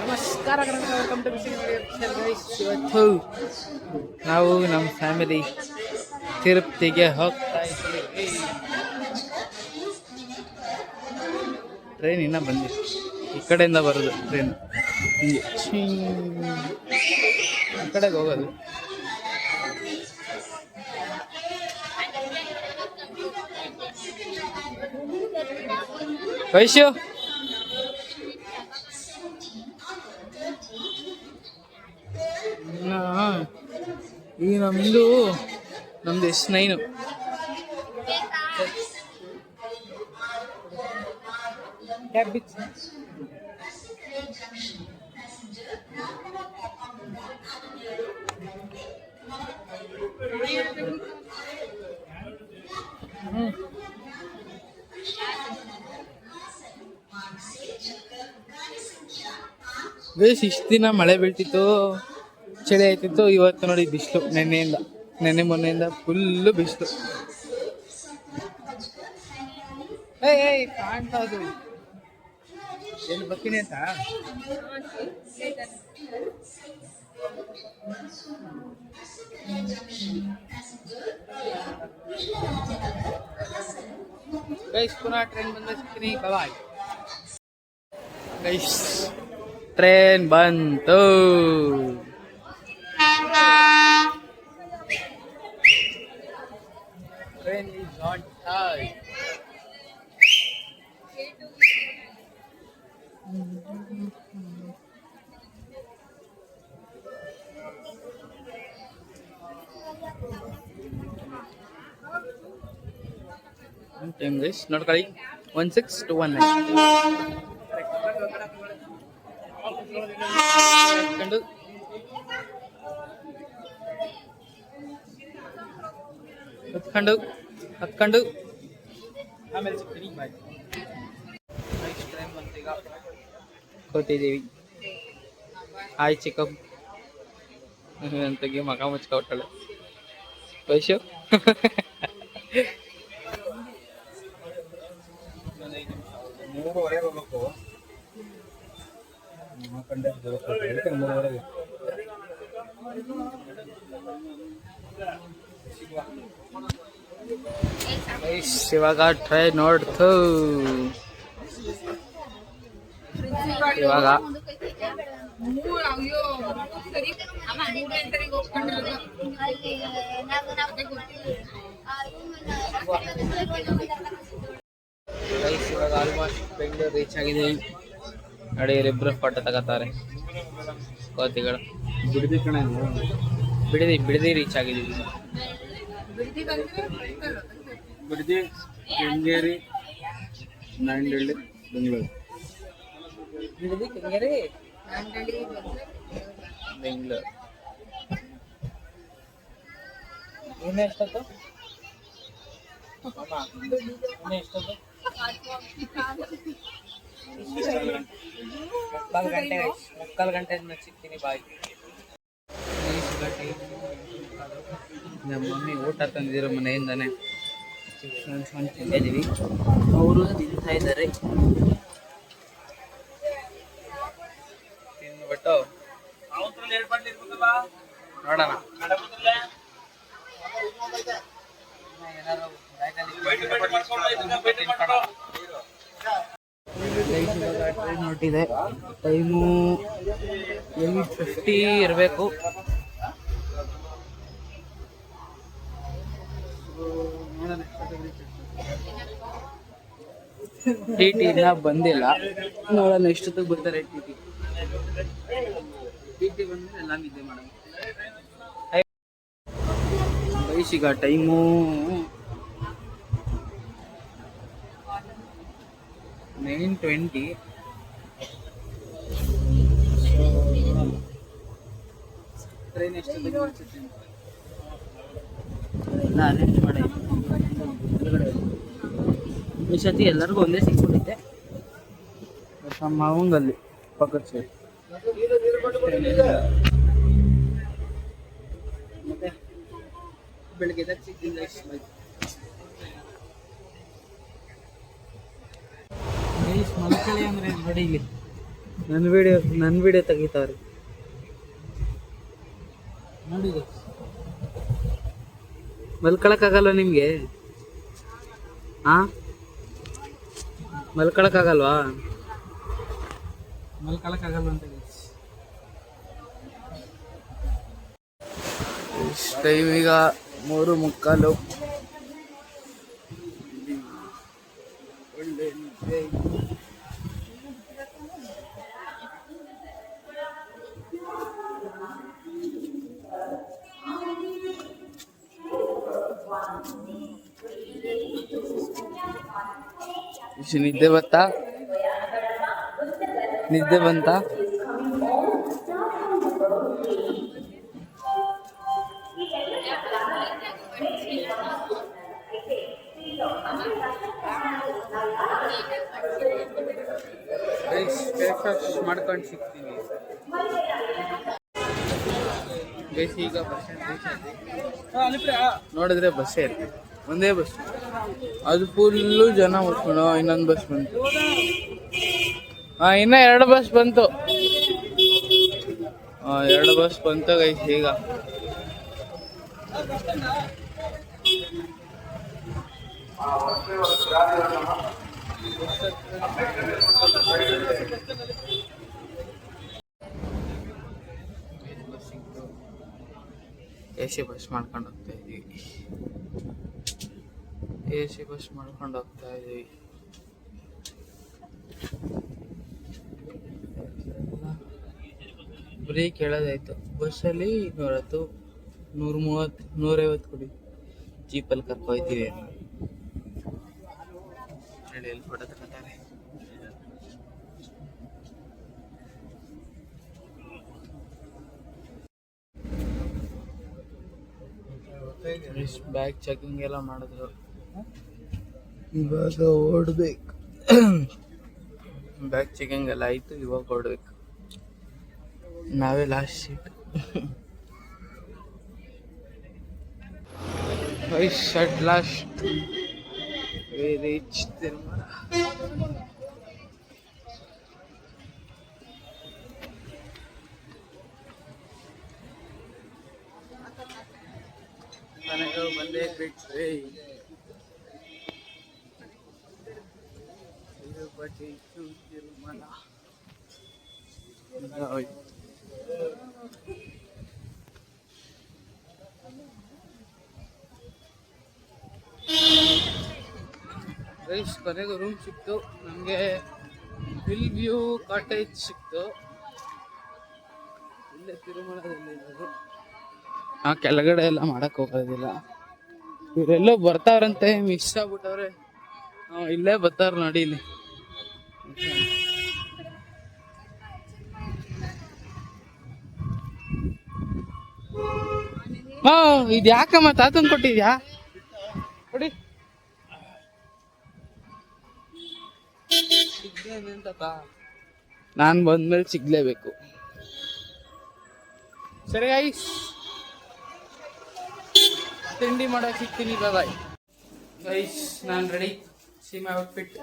ನಮಸ್ಕಾರ welcome to guys. ಇವತ್ತು ನಾವು ನಮ್ಮ ಫ್ಯಾಮಿಲಿ ತಿರುಪತಿಗೆ ಹೋಗ್ತಾ ಇದ್ದೀವಿ. ಟ್ರೈನ್ ಇನ್ನೂ ಬಂದಿಲ್ಲ, ಈ ಕಡೆಯಿಂದ ಬರೋದು ಟ್ರೈನ್, ಹಿಂಗೆ ಈ ಕಡೆಗೆ ಹೋಗೋದು. ವೈಶ್ಯು ಈಗ ನಮ್ಮದು S9 ಬೇಸ್. ಇಷ್ಟು ದಿನ ಮಳೆ ಬೀಳ್ತಿತ್ತು, ಚಳಿ ಆಯ್ತಿತ್ತು. ಇವತ್ತು ನೋಡಿ ಬಿಸಿಲು, ನೆನ್ನೆ ಮೊನ್ನೆಯಿಂದ ಫುಲ್ಲು ಬಿಸಿಲು. ಏಯ್ ಕಾಣ್ತಾ ಅದು ಎಲ್ಲಿ ಬರ್ತೀನಿ ಅಂತ. ಗೈಸ್ ಪುನಃ ಟ್ರೈನ್ ಬಂದ ಸಿಗ್ತೀನಿ. ಬಾಯ್ ಗೈಸ್, ಟ್ರೈನ್ ಬಂತು. Train is on time. On time guys, ನೋಡ್ಕೊಳ್ಳಿ 16-19. ಹತ್ಕೊಂಡು ಆಮೇಲೆ ಸಿಗ್ತೀನಿ. ಬಾಯ್. ನೆಕ್ಸ್ಟ್ ಟ್ರೈನ್ ಬಂತೀಗ ಕೂತಿದ್ದೀವಿ. ಹಾಯ್ ಚಿಕ್ಕಮ್ಮ ಅಂತಗೆ ಮಗ ಮುಚ್ಕೊಟ್ಟಾಳೆ ವೈಶು. ಇವಾಗ ಟ್ರೈನ್ ನೋಡ್ತು. ಇವಾಗ ಆಲ್ಮೋಸ್ಟ್ ಬೆಂಗಳೂರು ರೀಚ್ ಆಗಿದ್ದೀವಿ. ನೋಡಿ ಇಬ್ಬರು ಫೋಟೋ ತಗೋತಾರೆ ಕೋತಿಗಳು. ಬಿಡದಿ ರೀಚ್ ಆಗಿದ್ದೀವಿ. ಬಿಡದಿ, ಕೆಂಗೇರಿ, ನಾಂಡಳ್ಳಿ, ಬೆಂಗಳೂರು. ಬಿಡದಿ, ಕೆಂಗೇರಿ, ನಾಂಡಳ್ಳಿ, ಬೆಂಗಳೂರು. ಇನ್ನೂ ಎಷ್ಟೊತ್ತು? ಇನ್ನೂ ಎಷ್ಟೊತ್ತು? 3 ಗಂಟೆ ಸಿಗ್ತೀನಿ. ಬಾಯ್. ನಮ್ಮ ಮಮ್ಮಿ ಊಟ ತಂದಿರೋ ಮನೆಯಿಂದಾನೆ ತಿಂದಿದ್ದೀವಿ. ಅವರು ತಿಂತಾ ಇದ್ದಾರೆ. ತಿಂದ್ಬಿಟ್ಟು ನೋಡೋಣ ಟ್ರೈನ್ ಹೊರಟಿದೆ. ಟೈಮು 8:50 ಇರಬೇಕು. ಟಿ ಇನ್ನ ಬಂದಿಲ್ಲ. ನೋಡೋಣ ಎಷ್ಟೊತ್ತಿಗೆ ಬರ್ತಾರೆ. ಟಿ ಬಂದ್ರೆ ಎಲ್ಲ ನಿದ್ದೆ ಮಾಡೋಣ. ಈಗ ಟೈಮು 9:20. ಟ್ರೈನ್ ಎಷ್ಟೊತ್ತಿಗೆ ಎಲ್ಲ ಅರೇಂಜ್ ಮಾಡಿ ಈ ಸತಿ ಎಲ್ಲರಿಗೂ ಒಂದೇ ಸಿಕ್ಬಿಟ್ಟಿದ್ದೆ. ನಮ್ಮ ಮಾವಂಗಲ್ಲಿ ಪಕ್ಕದ ಸೈಡ್. ಮತ್ತೆ ಬೆಳಿಗ್ಗೆ ಎದ್ದು ಸಿಕ್ಕಿಂದ ಮಲ್ಕಳಿ ಅಂದ್ರೆ ನೋಡಿ ಇಲ್ಲಿ ನನ್ನ ವಿಡಿಯೋ ತೆಗಿತಾವ್ರಿ ನೋಡಿ. ಮಲ್ಕೊಳಕ್ಕಾಗಲ್ಲ ನಿಮ್ಗೆ? ಹಾ, ಮಲ್ಕೊಳಕ್ಕಾಗಲ್ವಾ? ಮಲ್ಕೊಳಕ್ಕಾಗಲ್ಲ ಅಂತ ಟೈಮ್ ಈಗ 3:45. ಒಳ್ಳೆ ನಿದ್ದೆ. ನಿದ್ದೆ ಬಂತಾ? ನಿದ್ದೆ ಬಂತಾ? ಬ್ರೇಕ್ಫಾಸ್ಟ್ ಮಾಡ್ಕೊಂಡು ಸಿಗ್ತೀವಿ ಗೈಸ್. ಈಗ ಬಸ್ ಸ್ಟ್ಯಾಂಡ್ ನೋಡಿದ್ರೆ ಬಸ್ಸೇ ಇರ್ತದೆ, ಒಂದೇ ಬಸ್, ಅದು ಫುಲ್ಲು ಜನ ಮುಟ್ಕೊಂಡು. ಇನ್ನೊಂದು ಬಸ್ ಬಂತು. ಇನ್ನ 2 ಬಸ್ ಬಂತು. 2 ಬಸ್ ಬಂತು ಗೈಸ್. ಈಗ AC ಬಸ್ ಮಾಡ್ಕೊಂಡು ಹೋಗ್ತಾ ಇದೀವಿ. AC ಬಸ್ ಮಾಡ್ಕೊಂಡು ಹೋಗ್ತಾ ಇದೀವಿ. ಬರೀ ಕೇಳೋದಾಯ್ತು. ಬಸ್ಸಲ್ಲಿ 210, 130, 150 ಕೊಡಿ. ಜೀಪಲ್ಲಿ ಕರ್ಕೊಯ್ತೀವಿ. ಎಲ್ಲಿ ಫೋಟೋ ತಗೊಂತಾರೆ. ಬ್ಯಾಗ್ ಚೆಕಿಂಗ್ ಎಲ್ಲ ಮಾಡಿದ್ರು. ಇವಾಗ ಓಡ್ಬೇಕು. ಬ್ಯಾಗ್ ಚೆಕಿಂಗ್ ಎಲ್ಲ ಆಯ್ತು. ಇವಾಗ ಓಡ್ಬೇಕು. ನಾವೇ last seat. at last we reached Tirumala. ಮನೆಗೆ ಬಂದೇ ಬಿಟ್ರಿ. ತಿರುಪತಿ ಟು ತಿರುಮಲ. ಗೈಸ್ ಕೊನೆಗೆ ರೂಮ್ ಸಿಕ್ತು ನಮಗೆ. ಹಿಲ್ ವ್ಯೂ ಕಾಟೇಜ್ ಸಿಕ್ತು. ಇಲ್ಲೇ ತಿರುಮಲದಲ್ಲಿ ಇರೋದು. ನಾವು ಕೆಳಗಡೆ ಎಲ್ಲ ಮಾಡಕ್ ಹೋಗೋದಿಲ್ಲ. ಇವರೆಲ್ಲೋ ಬರ್ತಾವ್ರಂತೆ, ಮಿಸ್ ಆಗ್ಬಿಟ್ಟವ್ರೆ. ಇಲ್ಲೇ ಬರ್ತಾರ ನೋಡಿ ಇಲ್ಲಿ. ಇದು ಯಾಕಮ್ಮ ತಾತನ್ ಕೊಟ್ಟಿದ್ಯಾ ನೋಡಿ. ನಾನು ಬಂದ್ಮೇಲೆ ಸಿಗ್ಲೇಬೇಕು. ಸರಿ ಗೈಸ್, ತಿಂಡಿ ಮಾಡಕ್ ಸಿಗ್ತೀನಿ. ಬಾಯ್ ಗೈಸ್, ನಾನು ರೆಡಿ. ಸೀಮಾ ಔಟ್ಫಿಟ್.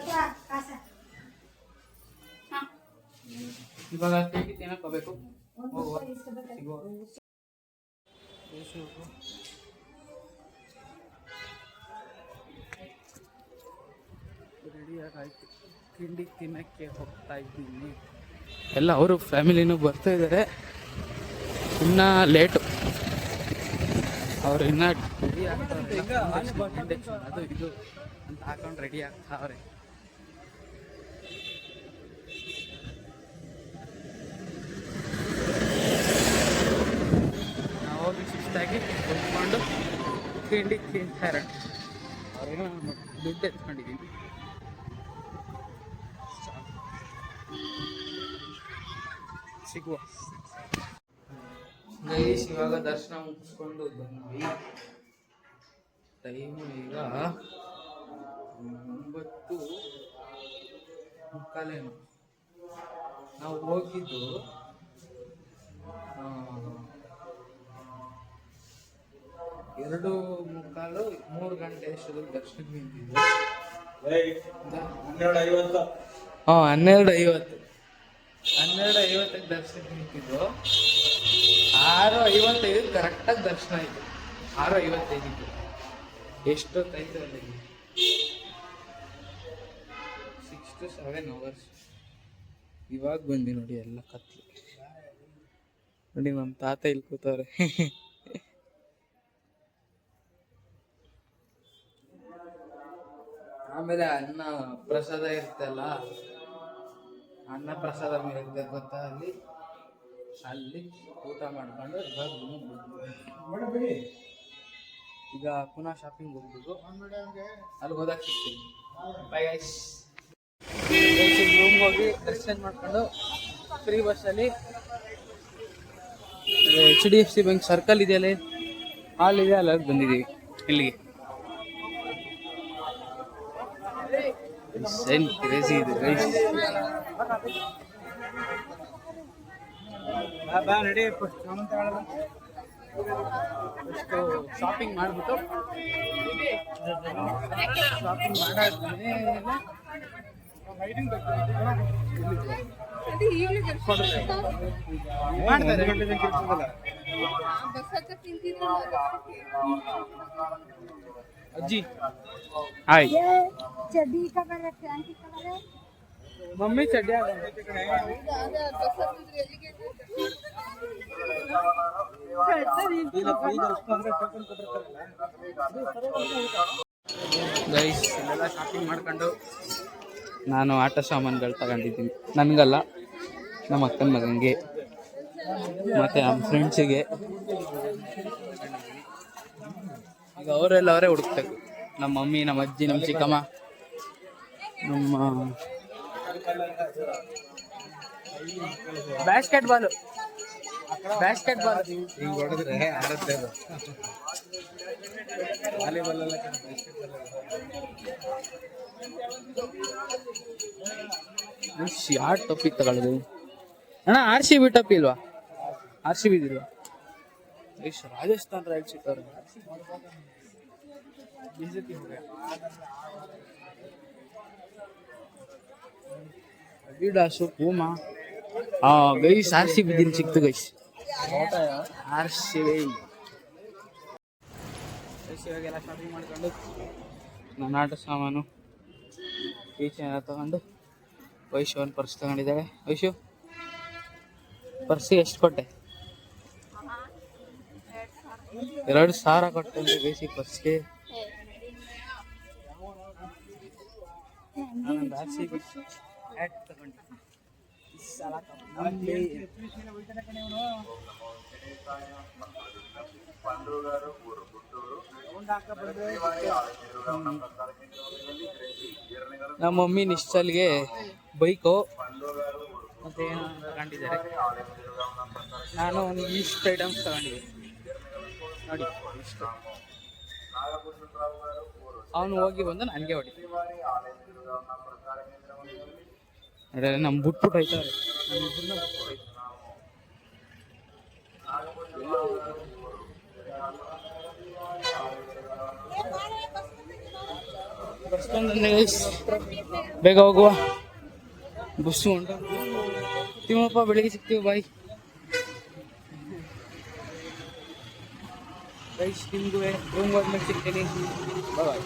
ಇವಾಗ ತಿಂಡಿ ತಿನ್ನಕ್ ಹೋಗ್ಬೇಕು. ರೆಡಿಯಾಗಾಯ್ತು. ತಿಂಡಿ ತಿನ್ನಕ್ಕೆ ಹೋಗ್ತಾ ಇದ್ದೀನಿ. ಎಲ್ಲ ಅವರು ಫ್ಯಾಮಿಲಿನೂ ಬರ್ತಾ ಇದ್ದಾರೆ. ಇನ್ನ ಲೇಟು. ಅವ್ರು ಇನ್ನ ರೆಡಿ ಆಗ್ತಾರೆ. ಅದು ಇದು ಅಂತ ಹಾಕೊಂಡು ರೆಡಿ ಆಗ್ತಾವ್ರೆ. ನಾವು ಹೋಗಿ ಶಿಸ್ತಾಗಿ ಕುತ್ಕೊಂಡು ತಿಂಡಿ ತಿಂತಾರೆ. ಅವ್ರೇನೋ ದುಡ್ಡು ಎತ್ಕೊಂಡಿದ್ದೀನಿ. ಸಿಗುವ ಗೈಸ್. ಇವಾಗ ದರ್ಶನ ಮುಗಿಸ್ಕೊಂಡು ಬಂದ್ವಿ. ಟೈಮು ಈಗ 9:45. ನಾವು ಹೋಗಿದ್ದು 2:45, 3 ಗಂಟೆ ಅಷ್ಟೊತ್ತಿಗೆ ದರ್ಶನಕ್ಕೆ ನಿಂತಿದ್ವಿ. 12:50. 12:50 ದರ್ಶನ ನಿಂತಿದ್ದು, 6:55 ಕರೆಕ್ಟಾಗಿ ದರ್ಶನ ಆಯಿತು. 6:55 ಎಷ್ಟೊತ್ತಾಯ್ತು ಅಲ್ಲಿ? 6 to 7 hours. ಇವಾಗ ಬಂದಿ ನೋಡಿ, ಎಲ್ಲ ಕತ್ಲಿ ನೋಡಿ. ನಮ್ಮ ತಾತ ಇಲ್ಲಿ ಕೂತವ್ರೆ. ಆಮೇಲೆ ಅನ್ನ ಪ್ರಸಾದ ಇರ್ತಲ್ಲ, ಅನ್ನ ಪ್ರಸಾದ ಇರುತ್ತೆ ಗೊತ್ತಾ, ಅಲ್ಲಿ ಊಟ ಮಾಡ್ಕೊಂಡು ಈಗ ಪುನಃ ಶಾಪಿಂಗ್ ಹೋಗ್ಬೇಕು. ಅಲ್ಲಿ ಹೋದಾಗ ಸಿಗ್ತೀನಿ. Bye guys. ರೂಮ್ಗೆ ಹೋಗಿ ದರ್ಶನ ಮಾಡ್ಕೊಂಡು ಫ್ರೀ ಬಸ್ಸಲ್ಲಿ HDFC ಬ್ಯಾಂಕ್ ಸರ್ಕಲ್ ಇದೆಯಲ್ಲ, ಹಾಲ್ ಇದೆ, ಅಲ್ಲ ಬಂದಿದ್ದೀವಿ ಇಲ್ಲಿಗೆ. ಕ್ರೇಜಿ ಇದೆ ಗೈಸ್. ಶಾಪಿಂಗ್ ಮಾಡ್ಬಿಟ್ಟು ಶಾಪಿಂಗ್ ಮಾಡಾದ್ಮೇಲೆ ಅಜ್ಜಿ ಹಾಯ್. चड्डी का कलर पैंट का कलर मम्मी चड्डिया ಗೈಸ್. ಇಲ್ಲೆಲ್ಲ ಶಾಪಿಂಗ್ ಮಾಡ್ಕೊಂಡು ನಾನು ಆಟ ಸಾಮಾನುಗಳು ತಗೊಂಡಿದ್ದೀನಿ. ನನಗಲ್ಲ, ನಮ್ಮ ಅಕ್ಕನ ಮಗನಿಗೆ ಮತ್ತು ನಮ್ಮ ಫ್ರೆಂಡ್ಸಿಗೆ. ಈಗ ಅವರೇ ಹುಡುಕ್ಬೇಕು. ನಮ್ಮ ಮಮ್ಮಿ, ನಮ್ಮ ಅಜ್ಜಿ, ನಮ್ಮ ಚಿಕ್ಕಮ್ಮ, ನಮ್ಮ ಬ್ಯಾಸ್ಕೆಟ್ ಬಾಲ್ ಹಿಂಗೆ ಹೊಡೆದ್ರೆ ಆಡುತ್ತೆ ಅದು. ವಾಲಿಬಾಲ್ ಎಲ್ಲ ಯಾರು ಟೊಪ್ಪಿ ತಗೊಳ್ಳೋದು ಅಣ್ಣ? RCB ಟೊಪ್ಪಿ ಇಲ್ವಾ? RCB ಇದಿಲ್ವಾ? ರಾಜಸ್ಥಾನ್ ರಾಯಲ್ಸ್ ಇಟ್ಟವ್ರೆ. Adidas, Puma. ಗೈಸ್ RCB ದಿನ ಸಿಕ್ತು ಗೈಸ್. RCB ಇವಾಗೆಲ್ಲ ಶಾಪಿಂಗ್ ಮಾಡ್ಕೊಂಡು ನನ್ನ ಆಟ ಸಾಮಾನು ಈಚೆ ಎಲ್ಲ ತಗೊಂಡು ವೈಶು ಒಂದು ಪರ್ಸ್ ತಗೊಂಡಿದ್ದಾಳೆ. ವೈಶು, ಪರ್ಸಿಗೆ ಎಷ್ಟು ಕೊಟ್ಟೆ? 2,000 ಕೊಟ್ಟೆ ಅಂದರೆ ಬೇಸಿಕ್ ಪರ್ಸ್ಗೆ. ನಾನೊಂದು RCB ಹ್ಯಾಟ್ ತಗೊಂಡಿದ್ದೆ. ನಮ್ಮ ಮಮ್ಮಿ ನಿಶ್ಚಲ್ಗೆ ಬೈಕು ಮತ್ತೆ ಏನೋ ತಗೊಂಡಿದ್ದಾರೆ. ನಾನು ಒಂದು ಇಷ್ಟು ಐಟಮ್ಸ್ ತಗೊಂಡಿದ್ದೀನಿ ನೋಡಿ. ಇಷ್ಟು ಅವನು ಹೋಗಿ ಬಂದು ನನಗೆ ಹೊಡಿ ನೋಡಿ. ನಮ್ಮ ಬಿಟ್ಬಿಟ್ಟು ಹೋಯ್ತಾರೆ, ನಮ್ಮಿಬ್ಬರನ್ನ ಬಿಟ್ಬಿಟ್ಟು ಬೇಗ ಹೋಗುವ. ಬಸ್ಸು ಉಂಟು. ತಿಮ್ಮಪ್ಪ, ಬೆಳಿಗ್ಗೆ ಸಿಗ್ತೀವಿ. Bye guys. ನಿಮಗೂ ರೂಮ್ಗೆ ಹೋದ್ಮೇಲೆ ಸಿಗ್ತೀನಿ. ಬಾಯ್.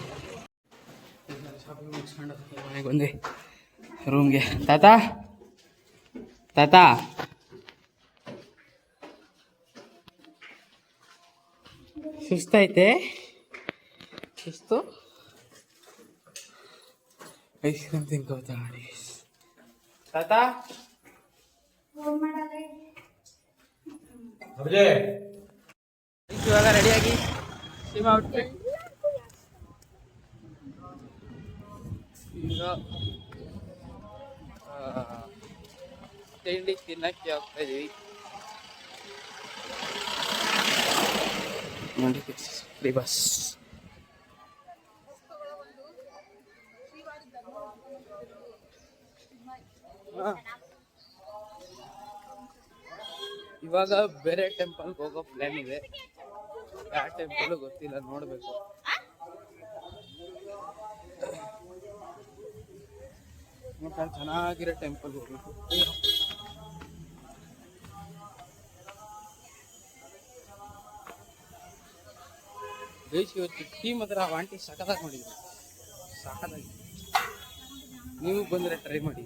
ಶಾಪಿಂಗ್ ಮುಗಿಸ್ಕೊಂಡು ಮನೆಗೆ ಬಂದೆ ರೂಮ್ಗೆ. ತಾತ ಸುಸ್ತೈತೆ? ಸುಸ್ತು? ಐಸ್ ಕ್ರೀಮ್ ತಿನ್ಕೋತಾ ನೋಡಿ ತಾತ. ಇವಾಗ ರೆಡಿಯಾಗಿ ಸೀಮಾ ಔಟ್ಫಿಟ್. ಈಗ ತಿಂಡಿ ತಿನ್ನಕ್ಕೆ ಹೋಗ್ತಾ ಇದೀವಿ ನೋಡಿ. Free bus. ಇವಾಗ ಬೇರೆ ಟೆಂಪಲ್ಗೆ ಹೋಗೋ ಪ್ಲಾನ್ ಇದೆ. ಯಾವ ಟೆಂಪಲ್ ಗೊತ್ತಿಲ್ಲ, ನೋಡ್ಬೇಕು. ಚೆನ್ನಾಗಿರೋ ಟೆಂಪಲ್ ಹೋಗ್ಬೇಕು. ಗೈಸ್ ಇವತ್ತು ಟೀಮ್ ಹತ್ರ ಆಂಟಿ ಸಖತ್ತಾಗಿ ಮಾಡಿದ್ರು, ಸಖತ್ತಾಗಿ. ನೀವು ಬಂದರೆ ಟ್ರೈ ಮಾಡಿ.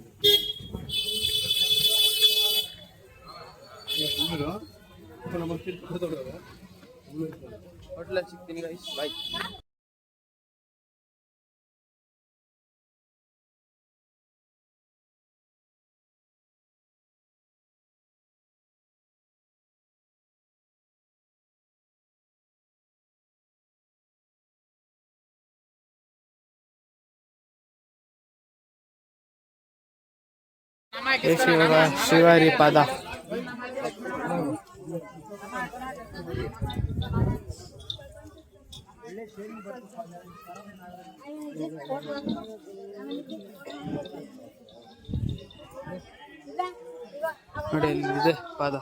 ಹೋಟ್ಲಲ್ಲಿ ಸಿಗ್ತೀನಿ ಗೈಸ್, ಬಾಯ್. ಶ್ರೀವಾರಿ ಪಾದ ನೋಡಿ, ಇಲ್ಲಿದೆ ಪಾದ.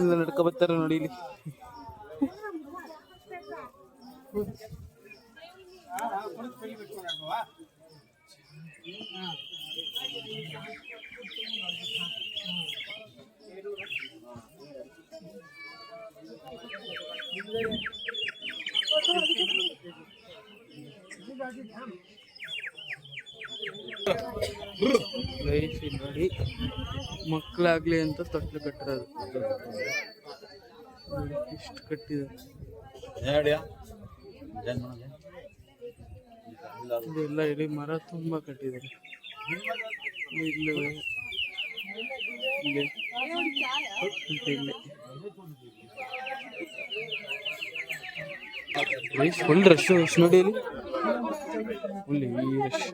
ಇಲ್ಲ ನಡ್ಕೊ ಬರ್ತಾರ ನೋಡಿ ಇಲ್ಲಿ. ನೋಡಿ, ಮಕ್ಕಳಾಗ್ಲಿ ಅಂತ ತೊಟ್ಲು ಕಟ್ಟಿರೋದು. ಇಷ್ಟು ಕಟ್ಟಿದೆ. ಇದೆಲ್ಲ ಇಡೀ ಮರ ತುಂಬಾ ಕಟ್ಟಿದ್ದಾರೆ. ಫುಲ್ ರಶ್ ನೋಡಿ, ಇಲ್ಲಿ full rush.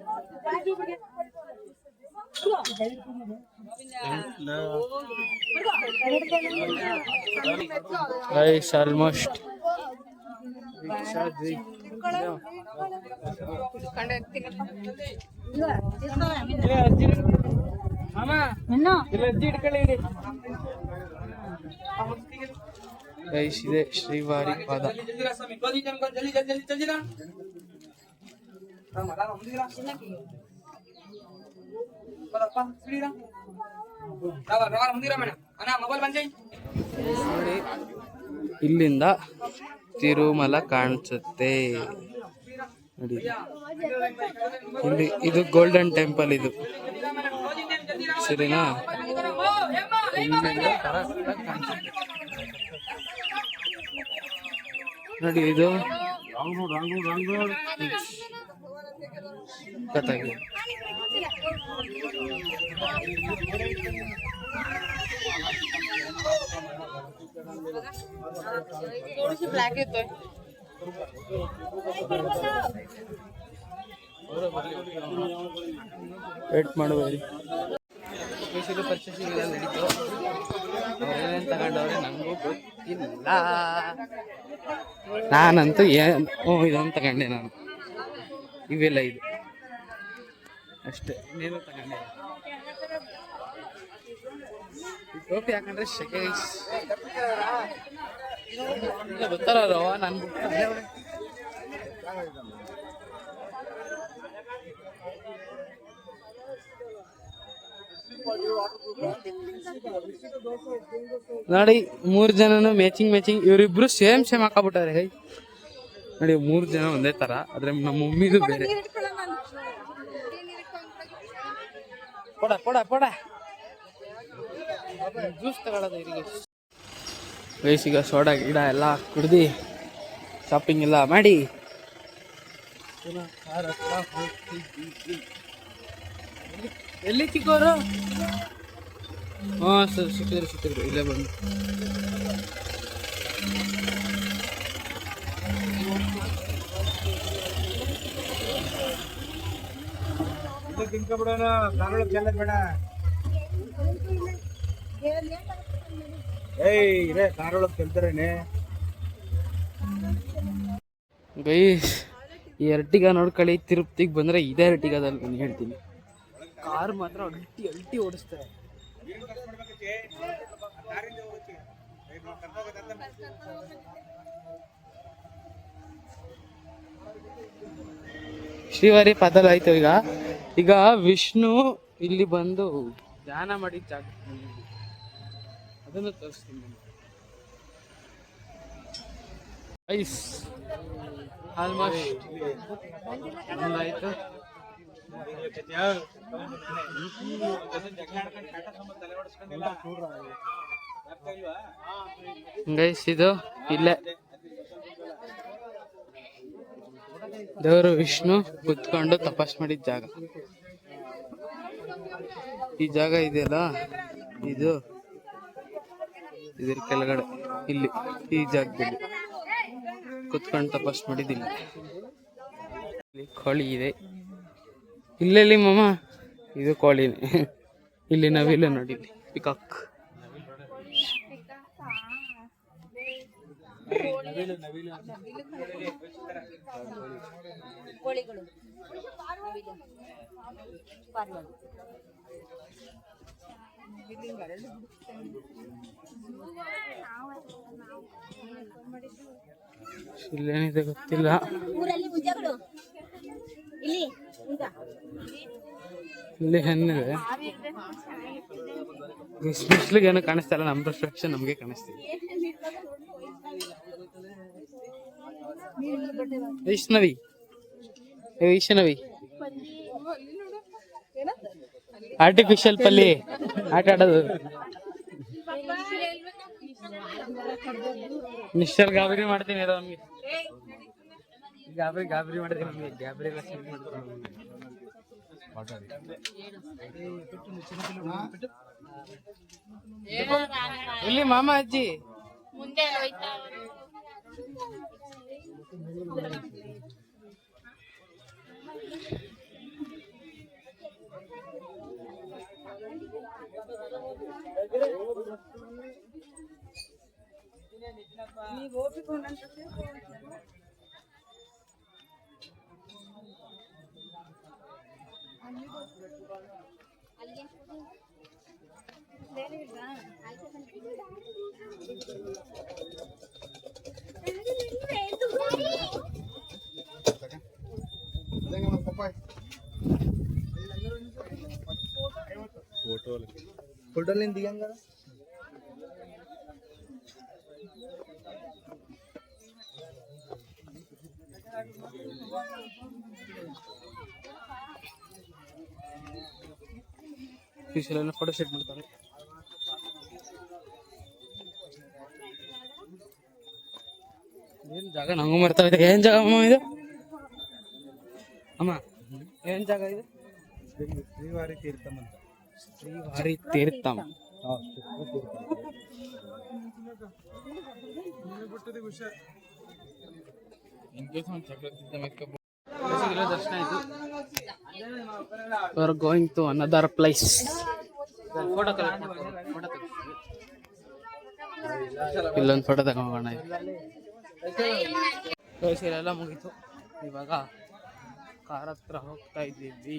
Guys, almost guys ಇದೆ ಶ್ರೀವಾರಿ ಪಾದ. ನೋಡಿ, ಇಲ್ಲಿಂದ ತಿರುಮಲ ಕಾಣಿಸುತ್ತೆ ನೋಡಿ. ಇಲ್ಲಿ ಇದು ಗೋಲ್ಡನ್ ಟೆಂಪಲ್, ಇದು ಸರಿನಾ? ನೋಡಿ, ಇದು ಕಥಾಗಿ ವೇಟ್ ಮಾಡುವರಿ. ಸ್ಪೆಷಲಿ ಪರ್ಚೇಸಿಂಗ್ ಎಲ್ಲ ನಡೀತು. ಏನೇನು ತಗೊಂಡವ್ರೆ ನನಗೂ ಗೊತ್ತಿಲ್ಲ. ನಾನಂತೂ ಇದೊಂದು ತಗೊಂಡೆ, ನಾನು ಇವೆಲ್ಲ ಇದು ಅಷ್ಟೇ, ಇನ್ನೇನು ತಗೊಂಡೆ. ಟೋಪಿ ಹಾಕೊಂಡ್ರೆ ಶೆಕೆ ಗೊತ್ತಾರವ ನಾನು. ನೋಡಿ, 3 ಜನನು ಮ್ಯಾಚಿಂಗ್. ಇವರಿಬ್ರು ಸೇಮ್ ಹಾಕಬಿಟ್ಟಾರೆ. ಹೈ ನೋಡಿ, 3 ಜನ ಒಂದೇ ತರ, ಆದ್ರೆ ನಮ್ಮ ಮಮ್ಮಿದು ಬೇರೆ. ಪಡ ಜ್ಯೂಸ್ ತಗೊಳ್ಳೋದು ಇರಿಗೆ. ವಯಸ್ಸಿಗೆ ಸೋಡಾ ಗಿಡ ಎಲ್ಲ ಕುಡ್ದು ಶಾಪಿಂಗ್ ಎಲ್ಲ ಮಾಡಿ ಎಲ್ಲಿ ಚಿಕ್ಕವರು? ಹಾಂ ಸರ್, ಸಿಕ್ಕಿದ್ರು ಇಲ್ಲೇ ಬಂದು. ತಿನ್ಕೊಬಿಡೋಣ, ಕಾರೊಳ ಚೆಲ್ಲ ಬೇಡ. ಇರೇ ಕಾರೊಳಗೆ ಚೆಲ್ತಾರೇನೆ. ಗೈಸ್, ಈ ಎರ್ಟಿಗ ನೋಡ್ಕೊಳ್ಳಿ, ತಿರುಪತಿಗೆ ಬಂದರೆ ಇದೇ ಎರ್ಟಿಗಾದಲ್ಲಿ ನಾನು ಹೇಳ್ತೀನಿ. ಕಾರ್ ಮಾತ್ರ ಅಲ್ಟಿ ಓಡಿಸ್ತಾರೆ. ಶ್ರೀವಾರಿ ಪಾದಲ್ ಆಯ್ತು. ಈಗ ಈಗ ವಿಷ್ಣು ಇಲ್ಲಿ ಬಂದು ಧ್ಯಾನ ಮಾಡಿದ ಜಾಗ ಅದನ್ನು ತೋರಿಸ್ತೀನಿ ಐಸ್ ಆಲ್ಮೋಸ್ಟ್ ಒಂದಾಯ್ತು. ಗೈಸ್ ಇದು ಇಲ್ಲೇ ದೇವರು ವಿಷ್ಣು ಕುತ್ಕೊಂಡು ತಪಸ್ ಮಾಡಿದ ಜಾಗ. ಈ ಜಾಗ ಇದೆಯಲ್ಲ, ಇದು ಇದ್ರ ಕೆಳಗಡೆ ಇಲ್ಲಿ ಈ ಜಾಗದಲ್ಲಿ ಕುತ್ಕೊಂಡು ತಪಸ್ ಮಾಡಿದಿಲ್ಲ. ಇಲ್ಲಿ ಕೋಳಿ ಇದೆ. ಇಲ್ಲೆಲ್ಲಿ ಮಾಮ ಇದು ಕೋಳಿನೇ. ಇಲ್ಲಿ ನವಿಲು ನೋಡಿ, ಪಿಕಾಕ್. ಇಲ್ಲೇನಿದೆ ಗೊತ್ತಿಲ್ಲ. ಇಲ್ಲಿ ಹೆಣ್ಣಿದೆ. ಬಿಸ್ಲಿಗೆ ಏನೋ ಕಾಣಿಸ್ತಾ ಇಲ್ಲ, ನಮ್ಮ ರಿಫ್ಲೆಕ್ಷನ್ ನಮಗೆ ಕಾಣಿಸ್ತಿದೆ. ವೈಷ್ಣವಿ ವೈಷ್ಣವಿ ಆರ್ಟಿಫಿಷಿಯಲ್ ಪಲ್ಲಿ ಆಟ ಆಡೋದು. ನಿಶ್ಚಲ್ ಗಾಬರಿ ಮಾಡ್ತೀನಿ ಅದು ನಮ್ಗೆ. ಗಾಬರಿ ಮಾಡ್ತೀನಿ ನಮ್ಗೆ. ಗಾಬರಿ ಇಲ್ಲಿ ಮಾಮ ಅಜ್ಜಿ ಮುಂದೆ ఫోటోలు దిగాం కదా. ಫೋಟೋ ಶೂಟ್ ಮಾಡ್ತಾರೆ. ಏನ್ ಜಾಗ ನಂಗೂ ಬರ್ತಾ ಇದೆ. ಏನ್ ಜಾಗ ಅಮ್ಮ ಇದು? ಅಮ್ಮ ಏನ್ ಜಾಗ ಇದು? ಶ್ರೀವಾರಿ ತೀರ್ಥಂ ಅಂತ. ಶ್ರೀವಾರಿ ತೀರ್ಥಂ. ದರ್ಶನ ಆಯ್ತು. We are going to another place. Photo ಇಲ್ಲೊಂದು ಫೋಟೋ ತಗೊಂಡೋಗೋಣ. ಎಲ್ಲ ಮುಗೀತು. ಇವಾಗ ಕಾರ್ ಹತ್ರ ಹೋಗ್ತಾ ಇದ್ದೀವಿ.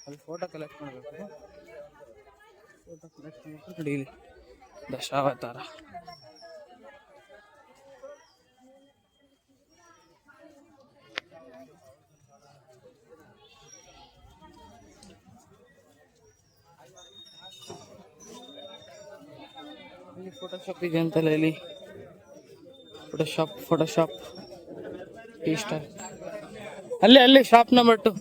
ಅಲ್ಲಿ ಫೋಟೋ ಕಲೆಕ್ಟ್ ಮಾಡಬೇಕು. ಫೋಟೋ ಕಲೆಕ್ಟ್ ಮಾಡಬೇಕು. ನಡೀಲಿ ದಶಾವತಾರ. ಇಲ್ಲಿ ಫೋಟೋಶಾಪ್ ಇದೆ ಅಂತಲ್ಲ, ಇಲ್ಲಿ ಫೋಟೋಶಾಪ್ ಇಷ್ಟ. ಅಲ್ಲಿ ಶಾಪ್ ನಂಬರ್ 2.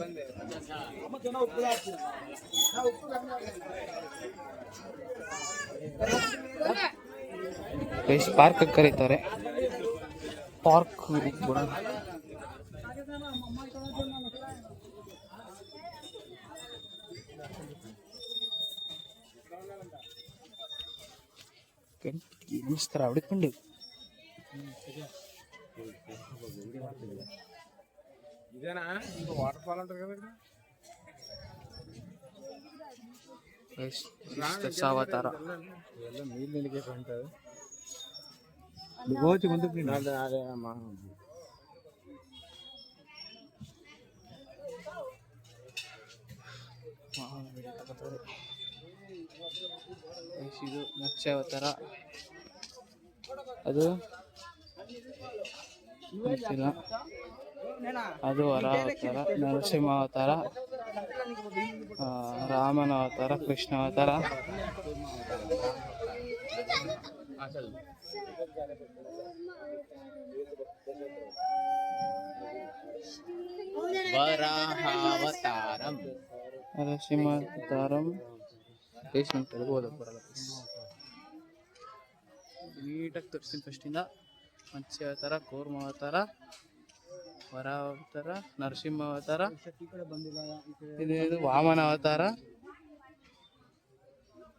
ಪಾರ್ಕ್ ಕರೀತಾರೆ. ಪಾರ್ಕ್ ನಮಸ್ಕಾರ ಹೊಡಿಕೊಂಡು ఇదేనా వాటర్ ఫాల్ అంటారు కదా. దశావతార నీళ్ళు నిలికేసి ఉంటుంది. పోవచ్చు ముందుకు. ಇದು ಮತ್ಸ್ಯಾವತಾರ. ಅದು ಗೊತ್ತಿಲ್ಲ. ಅದು ವರಾವತಾರ, ನರಸಿಂಹ ಅವತಾರ, ರಾಮನ ಅವತಾರ, ಕೃಷ್ಣ ಅವತಾರ. ವರಾಹಾವತಾರಂ ನರಸಿಂಹಾವತಾರಂ ತೆಲುಗು ಓದಕ್ಕೆ ಬರಲ್ಲ. ನೀಟಾಗಿ ತೋರಿಸ್ತೀನಿ ಫಸ್ಟಿಂದ. ಮತ್ಸ್ಯಾವತಾರ, ಕೂರ್ಮಾವತಾರ, ವರಾವತಾರ, ನರಸಿಂಹ ಅವತಾರ, ಇದು ವಾಮನ ಅವತಾರ,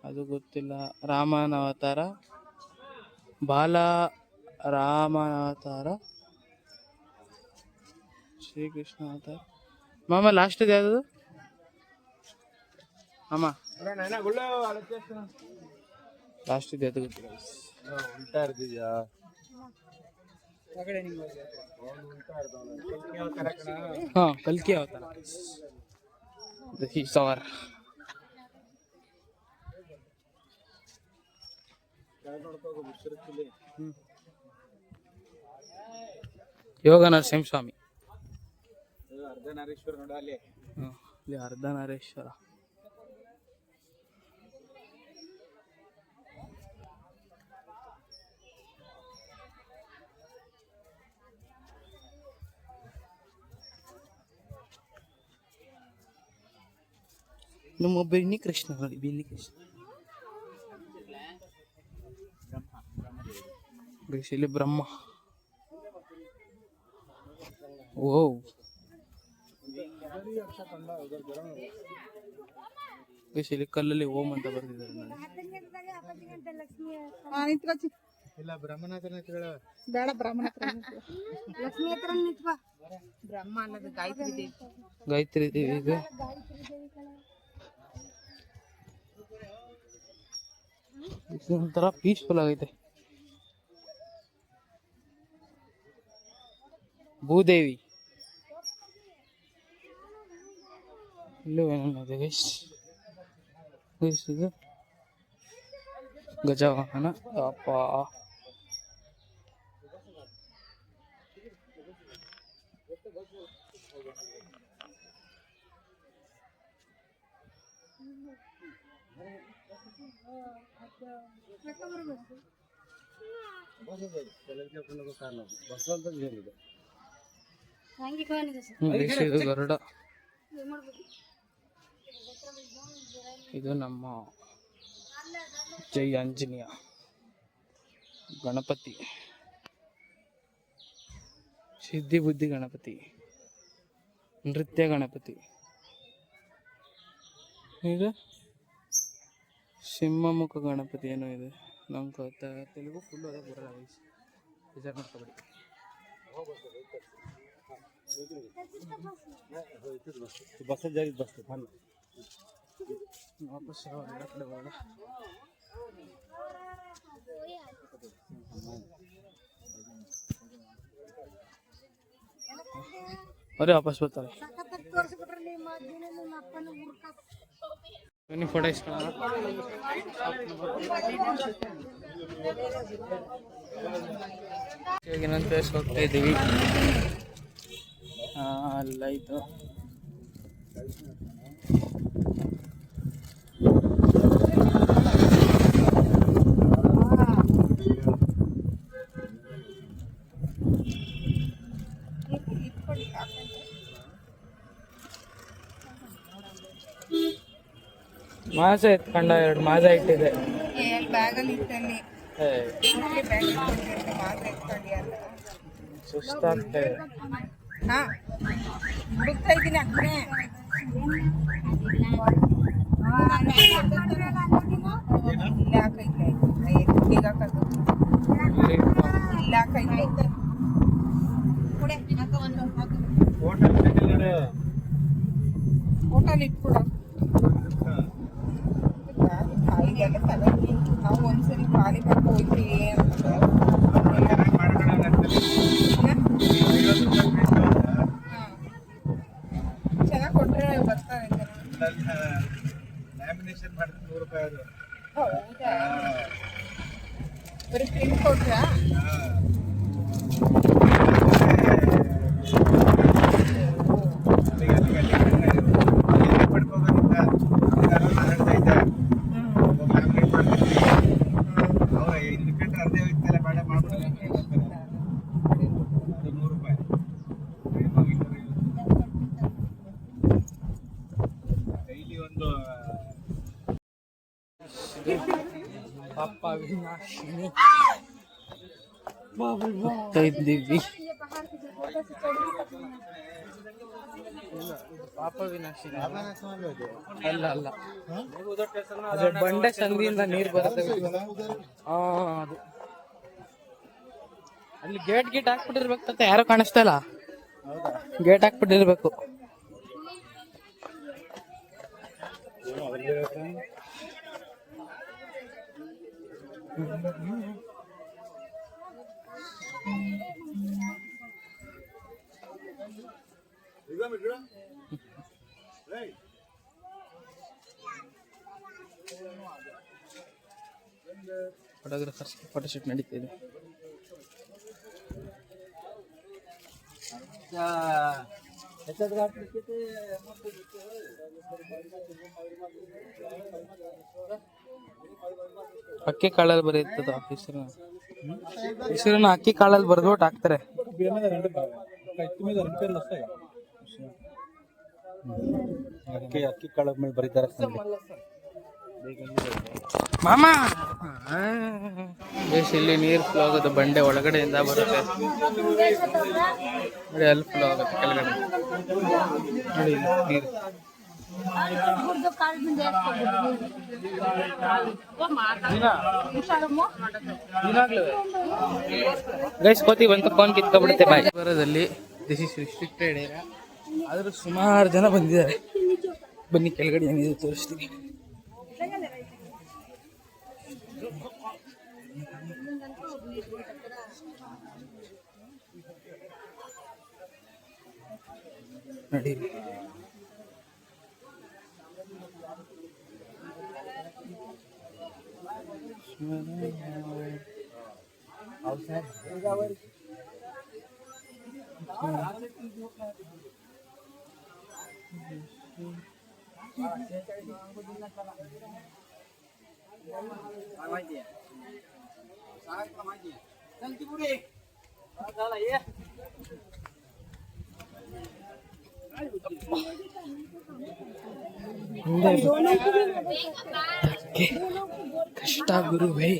ಅದು ಗೊತ್ತಿಲ್ಲ. ರಾಮನ ಅವತಾರ, ಬಾಲ ರಾಮನ ಅವತಾರ, ಶ್ರೀಕೃಷ್ಣ ಅವತಾರ. ಮಾಮ ಲಾಸ್ಟ್ ಇದೆ ಯಾವುದು ಅಮ್ಮ? ಲಾಸ್ಟ್ ಇದೆ ಅದು ಗೊತ್ತಿಲ್ಲ. ಉಲ್ಟಾ ಇರ್ತಿದ್ಯಾ? ಹಾ, ಕಲ್ಕಿ ಅವತಾರ. ಸವಾರ್ ಯೋಗ ನರಸಿಂಹ ಸ್ವಾಮಿ. ಅರ್ಧನಾರೀಶ್ವರ ನೋಡ ಅಲ್ಲಿ. ಇಲ್ಲಿ ಅರ್ಧನಾರೀಶ್ವರ. ನಮ್ಮ ಬೆಣ್ಣಿ ಕೃಷ್ಣ ನೋಡಿ, ಬೆಣ್ಣಿ ಕೃಷ್ಣ. ಇಲ್ಲಿ ಬ್ರಹ್ಮ. ಓ, ಇಲ್ಲಿ ಕಲ್ಲಲ್ಲಿ ಓಂ ಅಂತ ಬರ್ತಿದ್ದಾರೆ ನೋಡಿ. ಇಲ್ಲ ಬ್ರಹ್ಮನ ಹತ್ರ ಬೇಡ, ಬ್ರಾಹ್ಮಣ ಲಕ್ಷ್ಮಿ ಹತ್ರ ನಿಂತ್ಕೋ. ಬ್ರಹ್ಮ ಅನ್ನೋದು ಗಾಯತ್ರಿ ದೇವಿ. ಗಾಯತ್ರಿ ದೇವಿ ಇದು. ಒಂಥರ ಪೀಸ್ಫುಲ್ ಆಗೈತೆ. ಭೂದೇವಿ ಇಲ್ಲೂ ಏನಿದೆ ಗೈಸ್. ಇದು ಗಜವಾಹನ. ಅಪ್ಪ, ಇದು ಗರುಡ. ಇದು ನಮ್ಮ ಜೈ ಆಂಜನೇಯ. ಗಣಪತಿ, ಸಿದ್ಧಿ ಬುದ್ಧಿ ಗಣಪತಿ, ನೃತ್ಯ ಗಣಪತಿ. ಇದು ಸಿಂಹಮುಖ ಗಣಪತಿ ಏನೋ ಇದೆ. ನಮ್ಗೆ ತೆಲುಗು ಫುಲ್ ಅದಕ್ಕೆ ಬರಲ್ಲ ಗೈಸ್, ಬೇಜಾರು ಮಾಡ್ಕೊಬೇಡಿ. ಬಸ್ ಜಾಗ ಬಸ್ ವಾಪಸ್ ಎಲ್ಲ ಕಡೆ ಹೋಗೋಣ. ಅವರೇ ವಾಪಸ್ ಬರ್ತಾರೆ. ಬನ್ನಿ ಫೋಟೋ ಇಸ್ಕೊಳ್ಳೋಣ. ಇನ್ನೊಂದು ಪ್ಲೇಸ್ ಹೋಗ್ತಾ ಇದ್ದೀವಿ. ಅಲ್ಲಾಯ್ತು. ಮಾಸ ಎತ್ಕೊಂಡ 2 ಮಾಸ ಇಟ್ಟಿದೆ. ಸುಸ್ತಾಗ್ತಾ ಇದೆ. ಹುಡುಕ್ತಾ ಇದ್ದೀನಿ ಅಕ್ಕನೇ. ಹೋಟೆಲ್ ಇಟ್ಕೊಡು. ನಾವು ಒಂದ್ಸರಿ ಖಾಲಿ ಮಾಡ್ಕೊ ಹೋಗ್ತೀವಿ ಅಂತ ಚೆನ್ನಾಗಿ ಕೊಟ್ರೆ ಬರ್ತಾರೆ. ಲ್ಯಾಮಿನೇಷನ್ ಮಾಡಿದ್ರೆ 100 ರೂಪಾಯಿ ಅದು. ಹೌದಾ? ಬರೀ ಪ್ರಿಂಟ್ ಕೊಟ್ರಾ? ವಿನಾಶಿನಿ ಹೋಗ್ತಾ ಇದ್ದೀವಿ. ಪಾಪ ವಿನಾಶಿನಿ ಅಲ್ಲ ಅಲ್ಲ, ಅದು ಬಂಡೆ ಸಂದಿಯಿಂದ ನೀರು ಬರುತ್ತೆ. ಅದು ಅಲ್ಲಿ ಗೇಟ್ ಹಾಕ್ಬಿಟ್ಟಿರ್ಬೇಕು, ಯಾರೋ ಕಾಣಿಸ್ತಾ ಇಲ್ಲ. ಗೇಟ್ ಹಾಕ್ಬಿಟ್ಟಿರ್ಬೇಕು. ಫೋಟೋಗ್ರಾಫರ್ಸ್ ಫೋಟೋಶೂಟ್ ನಡೀತಿದೆ. ಅಕ್ಕಿ ಕಾಳಲ್ಲಿ ಬರೀತದ ಹೆಸರನ್ನ ಅಕ್ಕಿ ಕಾಳಲ್ಲಿ ಬರೆದ್ಬಿಟ್ಟು ಹಾಕ್ತಾರೆ. ಅಕ್ಕಿ ಕಾಳ ಮೇಲೆ ಬರೀತಾರೆ ಮಾಮ. ಇಲ್ಲಿ ನೀರು ಫ್ಲೋ ಆಗೋದು ಬಂಡೆ ಒಳಗಡೆಯಿಂದ ಬರುತ್ತೆ ನೋಡಿ, ಅಲ್ಲಿ ಫ್ಲೋ ಆಗುತ್ತೆ ಕೆಳಗಡೆ ನೋಡಿ ನೀರು. ಗೈಸ್ ಕೋತಿ ಬಂತು, ಫೋನ್ ಕಿತ್ಕೊಬಿಡುತ್ತೆ ಬಾಯ್. ಬರೋದಲ್ಲಿ ದಿಸ್ ಇಸ್ ರಿಸ್ಟ್ರಿಕ್ಟೆಡ್ ಏರಿಯಾ, ಆದ್ರೂ ಸುಮಾರು ಜನ ಬಂದಿದ್ದಾರೆ. ಬನ್ನಿ ಕೆಳಗಡೆ ಏನಿದೆ ತೋರಿಸ್ತೀನಿ. ನಡೀರಿ. ಕಷ್ಟ ಗುರುವೇ.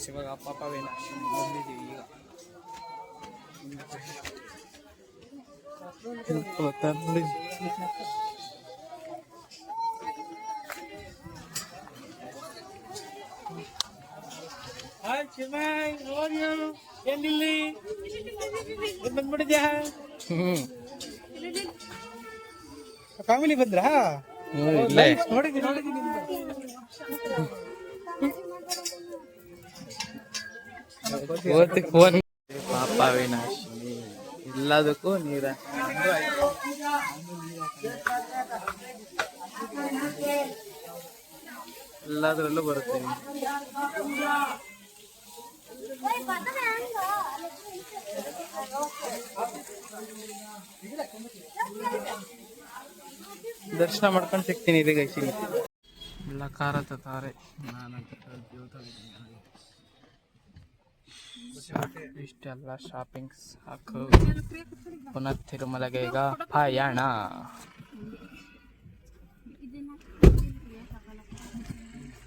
ಇವಾಗ ಪಾಪ ವಿನಾಶಿನಿ ಬಂದಿದ್ದೀವಿ. ಈಗ ನೋಡಿ ಎಲ್ಲಿ ಬಂದ್ಬಿಟ್ಟಿದ್ಯಾ? ಫ್ಯಾಮಿಲಿ ಬಂದ್ರಾ? ನೋಡಿದ್ದೀನಿ. ಫೋನ್ ಪಾಪ ವಿನಾಶಿನಿ ಎಲ್ಲದಕ್ಕೂ ನೀರ. ಎಲ್ಲದರಲ್ಲೂ ಬರುತ್ತೆ. ದರ್ಶನ ಮಾಡ್ಕೊಂಡು ಸಿಗ್ತೀನಿ ಇದೀಗ. ಎಲ್ಲ ಕಾರತ ತಾರೆ. ಇಷ್ಟೆಲ್ಲ ಶಾಪಿಂಗ್ಸ್ ಹಾಕು. ಪುನಃ ತಿರುಮಲೆಗೆ ಈಗ ಪಯಣ.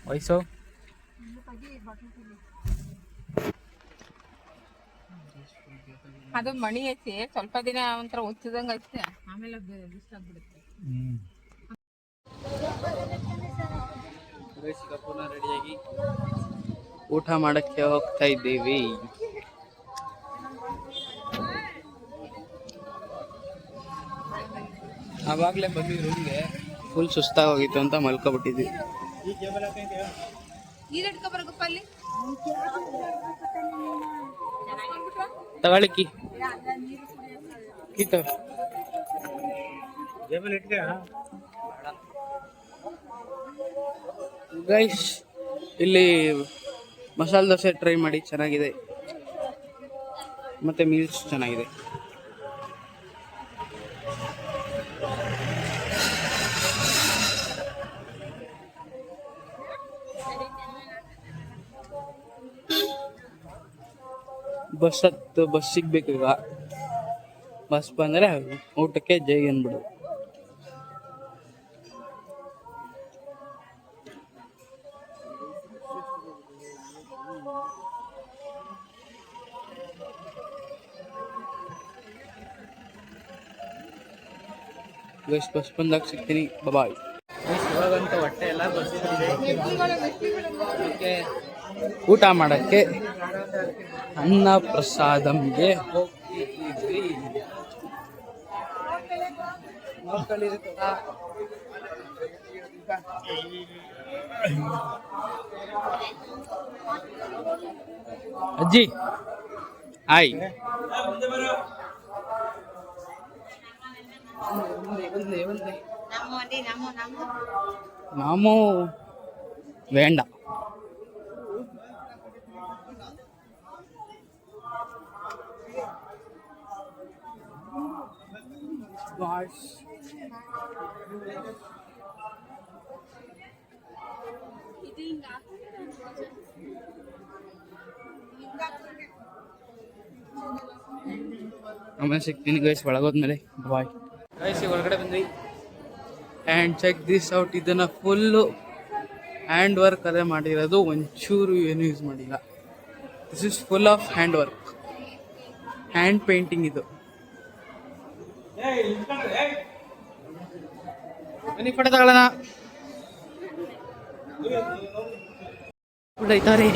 ವಯಸ್ಸು ಅದು ಮಣಿ ಐತಿ, ಸ್ವಲ್ಪ ದಿನ ಒಂಥರ ಒತ್ತಿದಂಗ ಐತೆ, ಆಮೇಲೆ ಇಷ್ಟ ಆಗ್ಬಿಡುತ್ತೆ. ಪುನಃ ರೆಡಿಯಾಗಿ ಊಟ ಮಾಡಕ್ಕೆ ಹೋಗ್ತಾ ಇದ್ದೀವಿ. ಆವಾಗಲೇ ಬಂದಿದ್ವಿ ರೂಮ್ಗೆ, ಫುಲ್ ಸುಸ್ತಾಗೋಗಿತ್ತು ಅಂತ ಮಲ್ಕೊಬಿಟ್ಟಿದ್ವಿ. ತಗೊಳ್ಳಿಕ್ಕಿ ಗೈಸ್, ಇಲ್ಲಿ ಮಸಾಲೆ ದೋಸೆ ಟ್ರೈ ಮಾಡಿ, ಚೆನ್ನಾಗಿದೆ. ಮತ್ತೆ ಮೀಲ್ಸ್ ಚೆನ್ನಾಗಿದೆ. ಬಸ್ ಸಿಗ್ಬೇಕು ಈಗ. ಬಸ್ ಬಂದರೆ ಊಟಕ್ಕೆ ಜೈ ಅಂದ್ಬಿಡು. ಗೈಸ್ ಬಸ್ ಬಂದಾಗ ಸಿಗ್ತೀನಿ. ಬಾಯ್. ಇವಾಗಂತ ಹೊಟ್ಟೆ ಎಲ್ಲ ಬರ್ತಿದೆ. ಅದಕ್ಕೆ ಊಟ ಮಾಡೋಕ್ಕೆ ಅನ್ನ ಪ್ರಸಾದಂಗೆ ಹೋಗ್ತಿದ್ವಿ. ಅಜ್ಜಿ ಹಾಯ್. ನಾಮು വേണ്ട. ಆಮೇಲೆ ಸಿಗ್ತೀನಿ ಗೈಸ್ ಒಳಗೋದ್ಮೇಲೆ. ಬಾಯ್ ಗೈಸ್. ಹೊರಗಡೆ ಬಂದ್ವಿ ಆ್ಯಂಡ್ ಚೆಕ್ ದಿಸ್ ಔಟ್. ಇದನ್ನು ಫುಲ್ಲು ಹ್ಯಾಂಡ್ ವರ್ಕ್ ಅದೇ ಮಾಡಿರೋದು, ಒಂಚೂರು ಏನು ಯೂಸ್ ಮಾಡಿಲ್ಲ. This is full of hand work, hand painting ಇದು. ಬನ್ನಿ ಫೋಟೋ ತಗೊಳ್ಳೋಣ. ಇದ್ದಾರೆ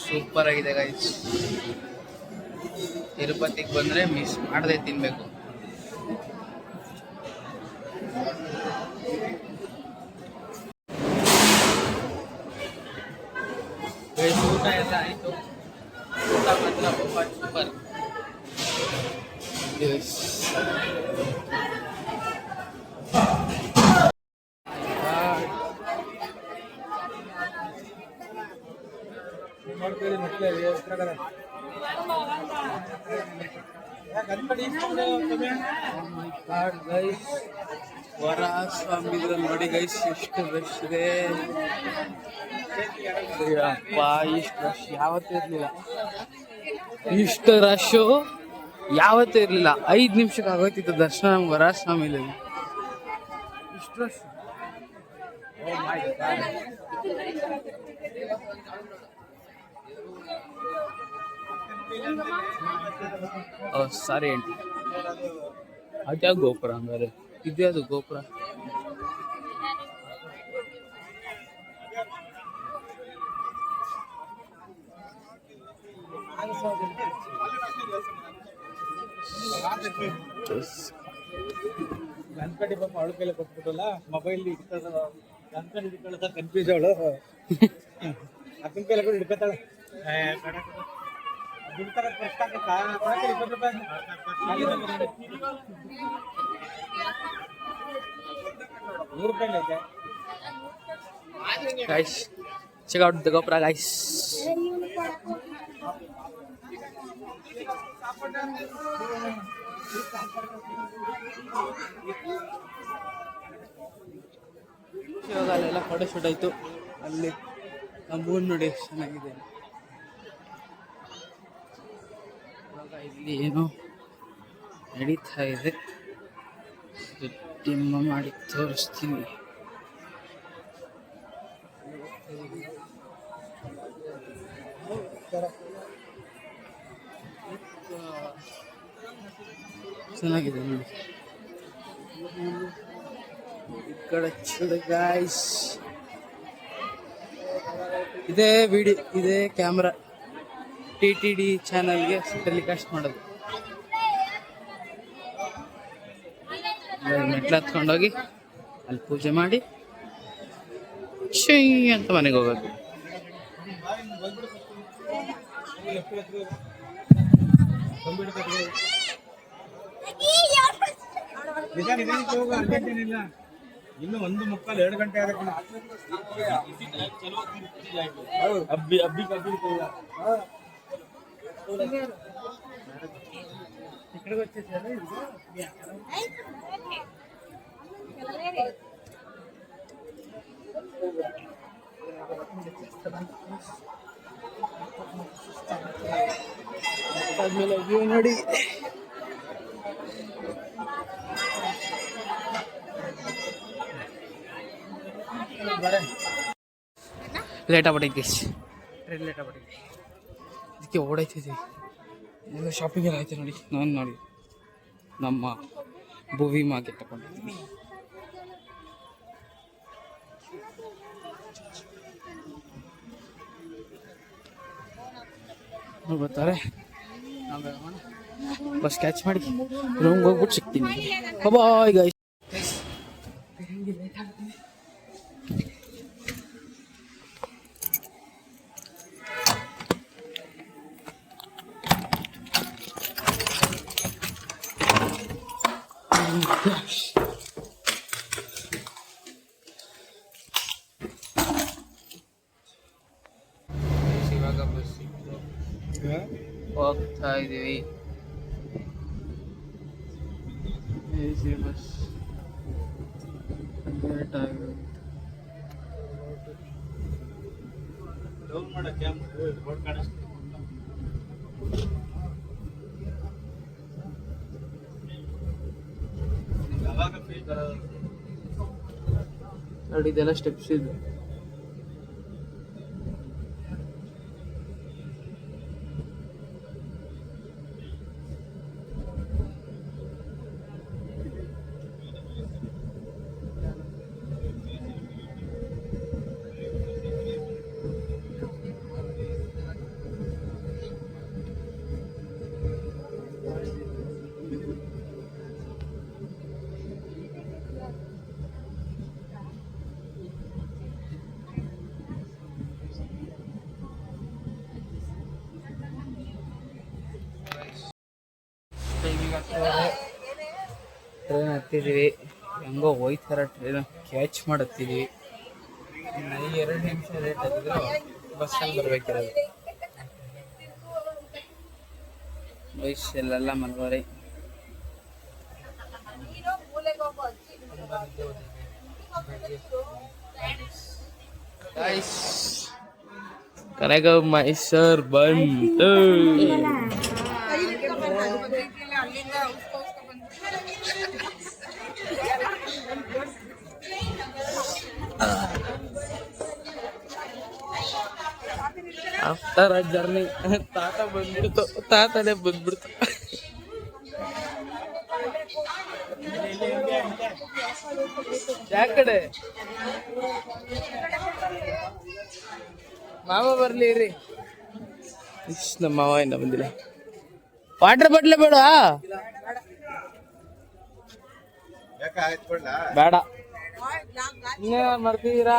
ಸೂಪರ್ ಆಗಿದೆ ಗೈಸ್. ತಿರುಪತಿಗೆ ಬಂದರೆ ಮಿಸ್ ಮಾಡದೆ ತಿನ್ಬೇಕು. ಗೈಸ್ ಊಟ ಎಲ್ಲ ಆಯಿತು. ಊಟ ಮಾತ್ರ ಸೂಪರ್. ವರಾಹ ಸ್ವಾಮಿ ಇದ್ರಲ್ಲಿ ನೋಡಿ ಗೈಸ್ ಎಷ್ಟು ರಶ್ ಇದೆ. ಅಪ್ಪ ಇಷ್ಟು ರಶ್ ಯಾವತ್ತೂ ಇರಲಿಲ್ಲ. ಇಷ್ಟು ರಶ್ಶು ಯಾವತ್ತೂ ಇರಲಿಲ್ಲ. 5 ನಿಮಿಷಕ್ಕೆ ಆಗೋಯ್ತಿತ್ತು ದರ್ಶನ ನಮ್ಗೆ ವರಾಹ ಸ್ವಾಮಿಲಿ. ಇಷ್ಟು ರಶ್. Sorry aunty. ಅದ್ಯಾವ ಗೋಪುರ ಹಂಗಾರೆ? ಇದ್ಯಾವುದು ಗೋಪುರ? ಗಣಪತಿ ಪಾಪ ಅವಳ ಕೈಲಿ ಕೊಟ್ಬಿಟ್ಟಲ್ಲ, ಮೊಬೈಲ್ ಗಣಪತಿ ಹಿಡ್ಕೊಳ್ಳೋದ ಕನ್ಫ್ಯೂಸ್ ಅವಳು. ಅಕ್ಕನ ಕೈಲಿ ಕೂಡ ಹಿಡ್ಕೊತಾಳೆ. Guys, check out the GoPro, guys. ಇವಾಗ ಅಲ್ಲೆಲ್ಲ ಫೋಟೋ ಶೂಟ್ ಆಯ್ತು. ಅಲ್ಲಿ ನಮ್ಮೂರು ನೋಡಿ ಎಷ್ಟು ಚೆನ್ನಾಗಿದೆ. ಇವಾಗ ಇಲ್ಲಿ ಏನೋ ನಡೀತಾ ಇದೆ, ಡಿಮ್ಮ ಮಾಡಿ ತೋರಿಸ್ತೀನಿ. ಚೆನ್ನಾಗಿದೆ ನೋಡಿ. ಈ ಕಡೆ ಚೂಡ ಗಾಯ್ಸ್. ಇದೇ ವಿಡಿಯೋ, ಇದೇ ಕ್ಯಾಮ್ರಾ TTD ಚಾನಲ್ಗೆ ಟೆಲಿಕಾಸ್ಟ್ ಮಾಡೋದು. ಮೆಟ್ಲು ಹತ್ಕೊಂಡೋಗಿ ಅಲ್ಲಿ ಪೂಜೆ ಮಾಡಿ ಶೈ ಅಂತ ಮನೆಗೆ ಹೋಗೋದು. ಇನ್ನು 1:45 2 ಗಂಟೆ ಆಗಕ್ಕೆ ಅಬ್ಬಿ ಅಬ್ಬಿ ಕಬ್ಬಿ ಇಕ್ಕಡೆ వచ్చేసారు. ಆದ್ಮೇಲೆ ವ್ಯೂ ನೋಡಿ. ಲೇಟ್ ಆಗ್ಬಿಟ್ಟೈತಿ ಟ್ರೈನ್ ಲೇಟ್ ಆಗ್ಬಿಟ್ಟೈತಿ, ಅದಕ್ಕೆ ಓಡಾಯ್ತಿದ್ವಿ. ಎಲ್ಲ ಶಾಪಿಂಗ್ ಎಲ್ಲ ಆಯ್ತು ನೋಡಿ. ನಾನು ನೋಡಿ ನಮ್ಮ ಭೂವಿ ಮಾಗೆ ತಗೊಂಡಿದ್ದೀನಿ. ಬರ್ತಾರೆ, ಬಸ್ ಕ್ಯಾಚ್ ಮಾಡಿ ರೂಮ್ಗೆ ಹೋಗ್ಬಿಟ್ಟು ಸಿಗ್ತೀನಿ. Bye guys. ಇವಾಗ ಬಸ್ ಹೋಗ್ತಾ ಇದೀವಿ. ಎಸಿ ಬಸ್ ಲೇಟ್ ಆಗಿದೆ. ನೋಡಿ ಇದೆಲ್ಲ ಸ್ಟೆಪ್ಸ್ ಇದೆ. ಟ್ರೈನ್ ಹತ್ತಿದ್ವಿ, ಹೆಂಗೋ ಹೋಯ್ತಾರ ಟ್ರೈನ್ ಕ್ಯಾಚ್ ಮಾಡತ್ತಿದ್ವಿ. 2 ನಿಮಿಷ ಲೇಟ್ ಆಗಿದ್ರು ಬಸ್ಸಲ್ಲಿ ಬರ್ಬೇಕಿರೋದು. ವಯಸ್ಸಲ್ಲೆಲ್ಲ ಮಲ್ಗೋರಿ. ಕರೆಗ ಮೈಸೂರ್ ಬಂತು. ಆಫ್ಟರ್ ಅ ಜರ್ನಿ ತಾತನೇ ಬಂದ್ಬಿಡ್ತು. ಯಾಕಡೆ ಮಾವ ಬರ್ಲಿ ರೀ. ನಮ್ಮ ಮಾವ ಇನ್ನ ಬಂದಿಲ್ಲ. ವಾಟರ್ ಬಾಟ್ಲೆ ಬೇಡ, ಬೇಡ ಇನ್ನೇ ಮರ್ತಿದ್ದೀರಾ?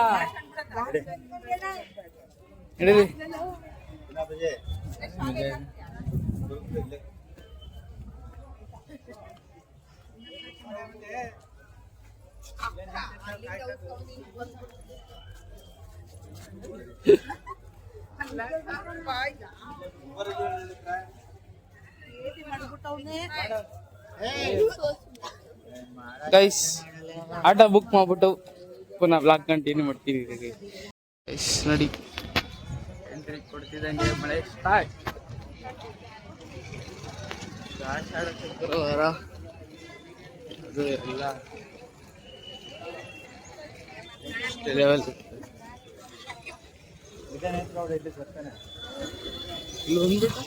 ಹಿಡೀರಿ. ಗೈಸ್ ಆಟೋ ಬುಕ್ ಮಾಡ್ಬಿಟ್ಟು ಪುನಃ ಬ್ಲಾಗ್ ಕಂಟಿನ್ಯೂ ಮಾಡ್ತೀವಿ. ಗೈಸ್ ನೋಡಿ ಎಂಟ್ರಿ ಕೊಡ್ತಿದ್ದಂಗೆ ಮಳೆ ಸ್ಟಾರ್ಟ್. ಆಷಾಢ ಶುಕ್ರವಾರ ಅದು ಎಲ್ಲ ಲೆವೆಲ್. ಇಲ್ಲಿ ಬಂದ್ಬಿಟ್ಟು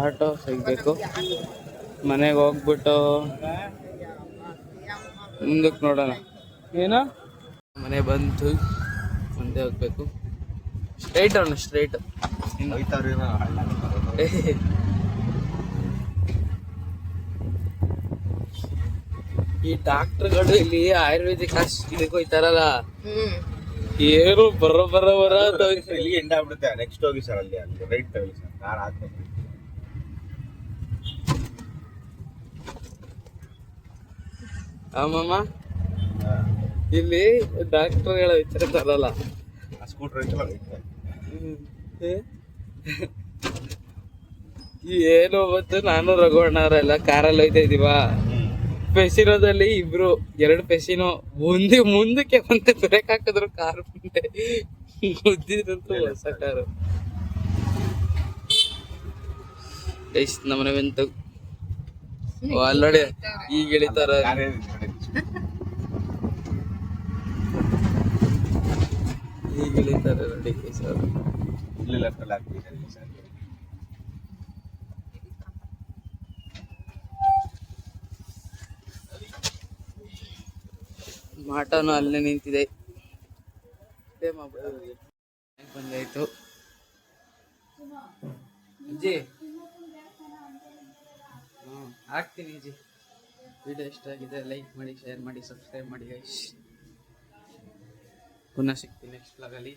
ಆಟೋ ಸಿಗ್ಬೇಕು. ಮನೆಗೆ ಹೋಗ್ಬಿಟ್ಟು ಮುಂದಕ್ಕೆ ನೋಡೋಣ. ಏನೋ ಮನೆ ಬಂತು, ಮುಂದೆ ಹೋಗ್ಬೇಕು. ಸ್ಟ್ರೈಟ್ ಅವನು ಸ್ಟ್ರೈಟ್. ಈ ಡಾಕ್ಟರ್ಗಳು ಇಲ್ಲಿ ಆಯುರ್ವೇದಿಕ್ ಇದಕ್ಕೆ ಹೋಯ್ತಾರಲ್ಲ, ಏನು ಬರ ಇಲ್ಲಿ ಎಂಡ್ ಆಗ್ಬಿಡುತ್ತೆ. ನೆಕ್ಸ್ಟ್ ಹೋಗಿ ಸರ್, ಅಲ್ಲಿ ರೈಟ್ ತಗೊಳ್ಳಿ ಸರ್. ನಾನು ಆದ್ಮೇಲೆ ಅಮ್ಮಮ್ಮ ಇಲ್ಲಿ ಡಾಕ್ಟರ್ಗಳ ವಿಚಾರ ತರಲ್ಲ. ಸ್ಕೂಟರ್ ಏನು ಬಂತು, ನಾನು ರಘುವಣ್ಣವರೆಲ್ಲ ಕಾರಲ್ಲಿ ಹೋಯ್ತಾ ಇದೀವ. ಪೆಸಿನೋದಲ್ಲಿ ಇಬ್ರು 2 ಪೆಸಿನೋ ಮುಂದಕ್ಕೆ ಬಂದು ಬ್ರೇಕ್ ಹಾಕಿದ್ರು, ಕಾರ್ ಮುಂದೆ ಗುದ್ದಿದ್ರಂತೂ ಹೊಸ ಕಾರು. ನಮ್ಮನೆ ಬಂತು. ನೋಡಿ ಈಗ ಇಳಿತಾರ ಈಗ ಇಳಿತಾರೆ ನೋಡಿ ಸರ್. ಇಲ್ಲಿ ಲೆಫ್ಟ್ ಅಲ್ಲಿ ಹಾಕ್ತಿದ್ದಾರೆ ಸರ್. ಮಾಟನು ಅಲ್ಲೇ ನಿಂತಿದೆ. ಬಂದಾಯ್ತು ಅಜ್ಜಿ. ಹಾಕ್ತೀನಿ ಅಜ್ಜಿ. ವಿಡಿಯೋ ಇಷ್ಟ ಆಗಿದೆ ಲೈಕ್ ಮಾಡಿ, ಶೇರ್ ಮಾಡಿ, ಸಬ್ಸ್ಕ್ರೈಬ್ ಮಾಡಿ ಗೈಸ್. ಪುನಃ ಸಿಗ್ತೀನಿ ನೆಕ್ಸ್ಟ್ ವ್ಲಾಗಲ್ಲಿ.